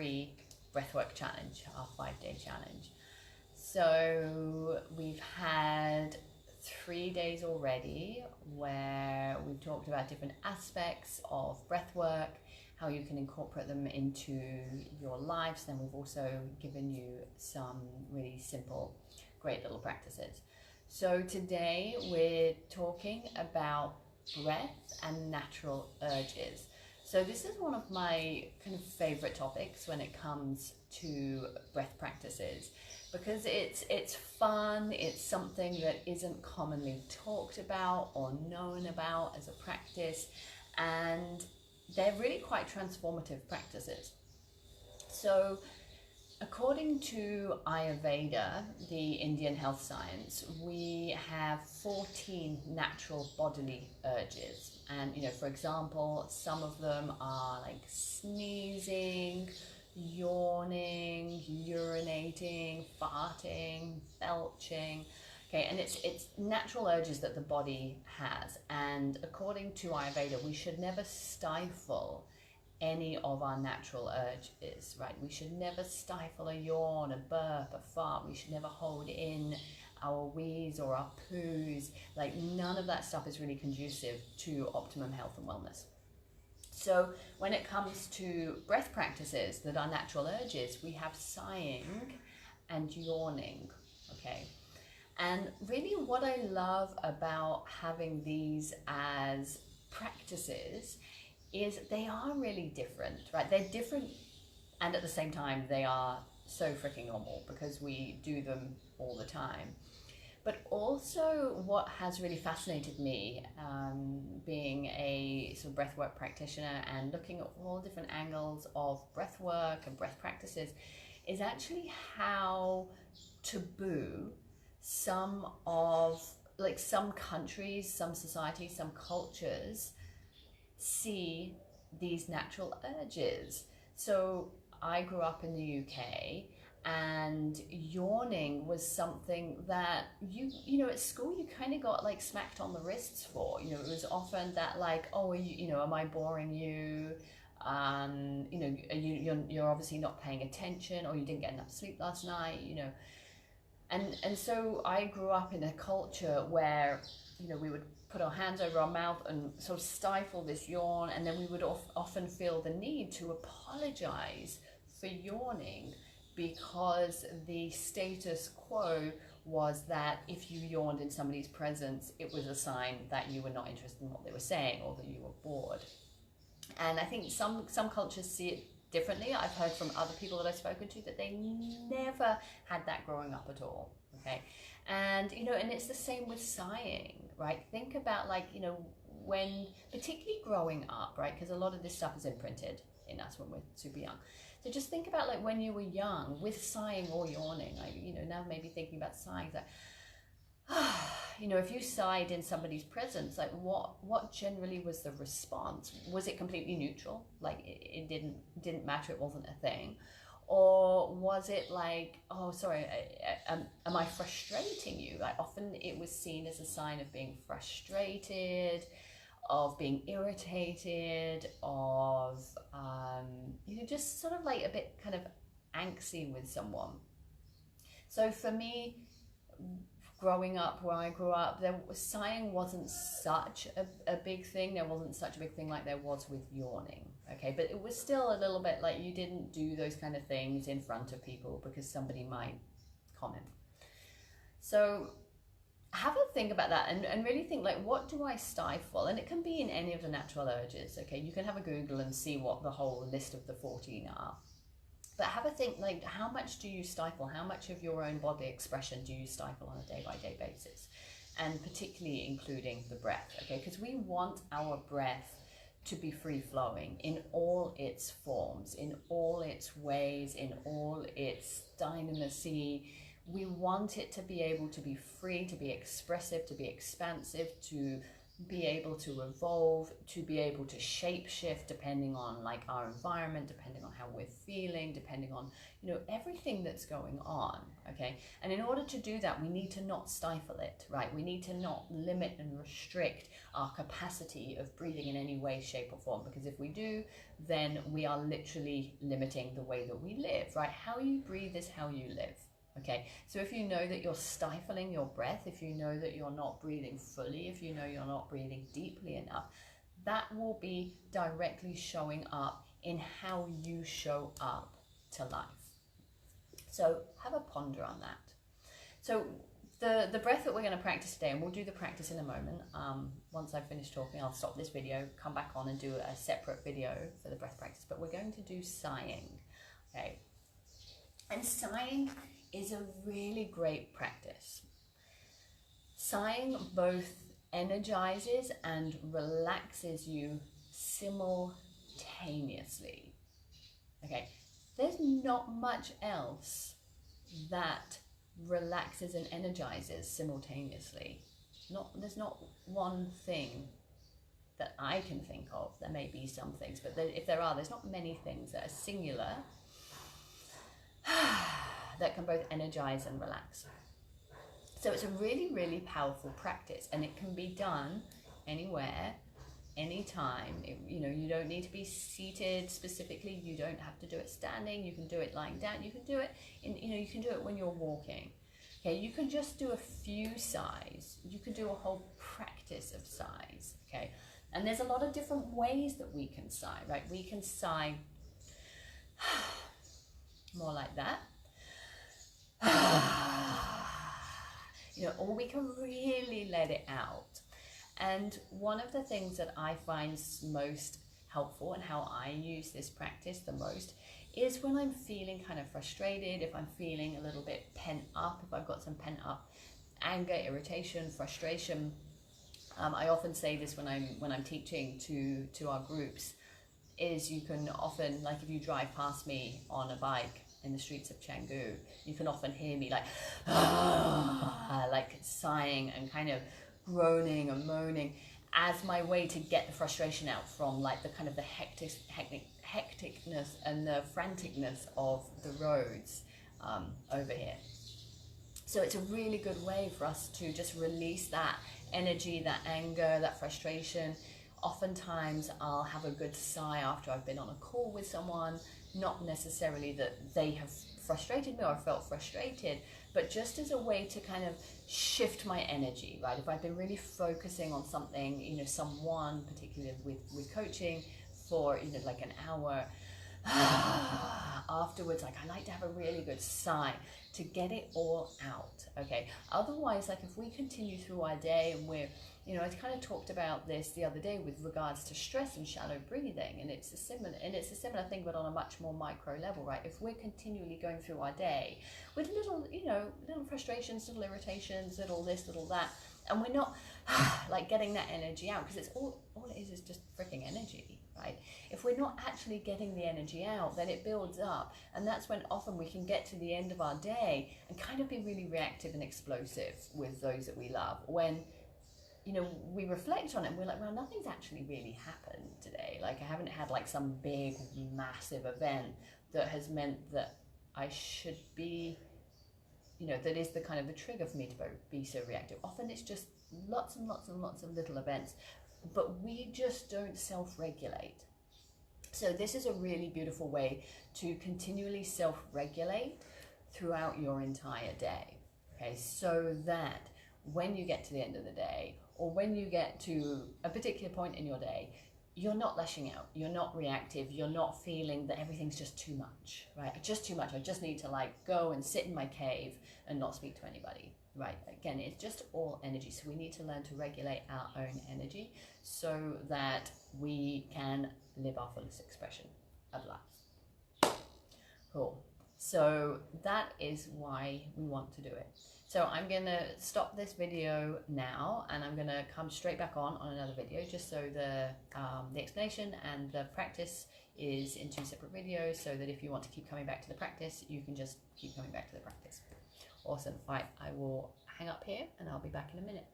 free Breathwork challenge, our 5-day challenge. So we've had 3 days already where we've talked about different aspects of breathwork, how you can incorporate them into your lives. Then we've also given you some really simple, great little practices. So today we're talking about breath and natural urges. So this is one of my kind of favorite topics when it comes to breath practices, because it's fun, it's something that isn't commonly talked about or known about as a practice, and they're really quite transformative practices. So according to Ayurveda, the Indian health science, we have 14 natural bodily urges. And, for example, some of them are like sneezing, yawning, urinating, farting, belching. Okay, and it's natural urges that the body has. And according to Ayurveda, we should never stifle any of our natural urges, right? We should never stifle a yawn, a burp, a fart. We should never hold in our wheeze or our poos. Like, none of that stuff is really conducive to optimum health and wellness. So when it comes to breath practices that are natural urges, we have sighing and yawning, okay? And really what I love about having these as practices is they are really different, right? They're different, and at the same time they are so freaking normal because we do them all the time. But also what has really fascinated me, being a sort of breathwork practitioner and looking at all different angles of breathwork and breath practices, is actually how taboo some countries, some societies, some cultures see these natural urges. So I grew up in the UK, and yawning was something that you at school you kind of got like smacked on the wrists for. It was often that like, oh, am I boring you? You're obviously not paying attention, or you didn't get enough sleep last night. And so I grew up in a culture where we would put our hands over our mouth and sort of stifle this yawn, and then we would often feel the need to apologize for yawning, because the status quo was that if you yawned in somebody's presence, it was a sign that you were not interested in what they were saying, or that you were bored. And I think some cultures see it differently. I've heard from other people that I've spoken to that they never had that growing up at all, okay? And, and it's the same with sighing, right? Think about when, particularly growing up, right? Because a lot of this stuff is imprinted in us when we're super young. So just think about when you were young with sighing or yawning, now maybe thinking about sighing, if you sighed in somebody's presence, what generally was the response? Was it completely neutral? It didn't matter, it wasn't a thing? Or was it like, oh, sorry, am I frustrating you? Often it was seen as a sign of being frustrated, of being irritated, of, just sort of a bit kind of angsty with someone. So for me, growing up where I grew up, sighing wasn't such a big thing. There wasn't such a big thing like there was with yawning, okay? But it was still a little bit like you didn't do those kind of things in front of people because somebody might comment. So have a think about that and really think, what do I stifle? And it can be in any of the natural urges, okay? You can have a Google and see what the whole list of the 14 are. But have a think, how much do you stifle? How much of your own body expression do you stifle on a day-by-day basis? And particularly including the breath, okay? Because we want our breath to be free-flowing in all its forms, in all its ways, in all its dynamisy. We want it to be able to be free, to be expressive, to be expansive, to be able to evolve, to be able to shape shift depending on like our environment, depending on how we're feeling, depending on, you know, everything that's going on. Okay. And in order to do that, we need to not stifle it, right? We need to not limit and restrict our capacity of breathing in any way, shape or form, because if we do, then we are literally limiting the way that we live, right? How you breathe is how you live. Okay, so if you know that you're stifling your breath, if you know that you're not breathing fully, if you know you're not breathing deeply enough, that will be directly showing up in how you show up to life. So have a ponder on that. So the breath that we're going to practice today, and we'll do the practice in a moment. Once I've finished talking, I'll stop this video, come back on and do a separate video for the breath practice, but we're going to do sighing. Okay, and sighing is a really great practice. Sighing both energizes and relaxes you simultaneously. Okay, there's not much else that relaxes and energizes simultaneously. There's not one thing that I can think of. There may be some things, but if there are, there's not many things that are singular that can both energize and relax. So it's a really, really powerful practice, and it can be done anywhere, anytime. You know, you don't need to be seated specifically. You don't have to do it standing. You can do it lying down. You can do it you can do it when you're walking. Okay, you can just do a few sighs. You can do a whole practice of sighs. Okay, and there's a lot of different ways that we can sigh, right? We can sigh more like that. You know, or we can really let it out. And one of the things that I find most helpful and how I use this practice the most is when I'm feeling kind of frustrated, if I'm feeling a little bit pent up, if I've got some pent up anger, irritation, frustration. I often say this when I'm teaching to our groups, is you can often, like if you drive past me on a bike in the streets of Canggu, you can often hear me like like sighing and kind of groaning and moaning as my way to get the frustration out from like the kind of the hecticness and the franticness of the roads over here. So it's a really good way for us to just release that energy, that anger, that frustration. Oftentimes I'll have a good sigh after I've been on a call with someone, not necessarily that they have frustrated me or felt frustrated, but just as a way to kind of shift my energy, right? If I've been really focusing on something, you know, someone, particularly with coaching for, you know, like an hour, afterwards, like I like to have a really good sigh to get it all out, okay? Otherwise, like if we continue through our day and we're, you know, I kind of talked about this the other day with regards to stress and shallow breathing, and it's a similar thing, but on a much more micro level, right? If we're continually going through our day with little, you know, little frustrations, little irritations, little this, little that, and we're not like getting that energy out, because it's all it is just freaking energy, right? If we're not actually getting the energy out, then it builds up, and that's when often we can get to the end of our day and kind of be really reactive and explosive with those that we love. When, you know, we reflect on it and we're like, well, nothing's actually really happened today. Like I haven't had like some big, massive event that has meant that I should be, you know, that is the kind of the trigger for me to be so reactive. Often it's just lots and lots and lots of little events, but we just don't self-regulate. So this is a really beautiful way to continually self-regulate throughout your entire day, okay? So that when you get to the end of the day, or when you get to a particular point in your day, you're not lashing out, you're not reactive, you're not feeling that everything's just too much, right? Just too much, I just need to like go and sit in my cave and not speak to anybody, right? Again, it's just all energy, so we need to learn to regulate our own energy so that we can live our fullest expression of life. Cool. So that is why we want to do it. So I'm going to stop this video now, and I'm going to come straight back on another video, just so the explanation and the practice is in two separate videos, so that if you want to keep coming back to the practice, you can just keep coming back to the practice. Awesome. Right, I will hang up here and I'll be back in a minute.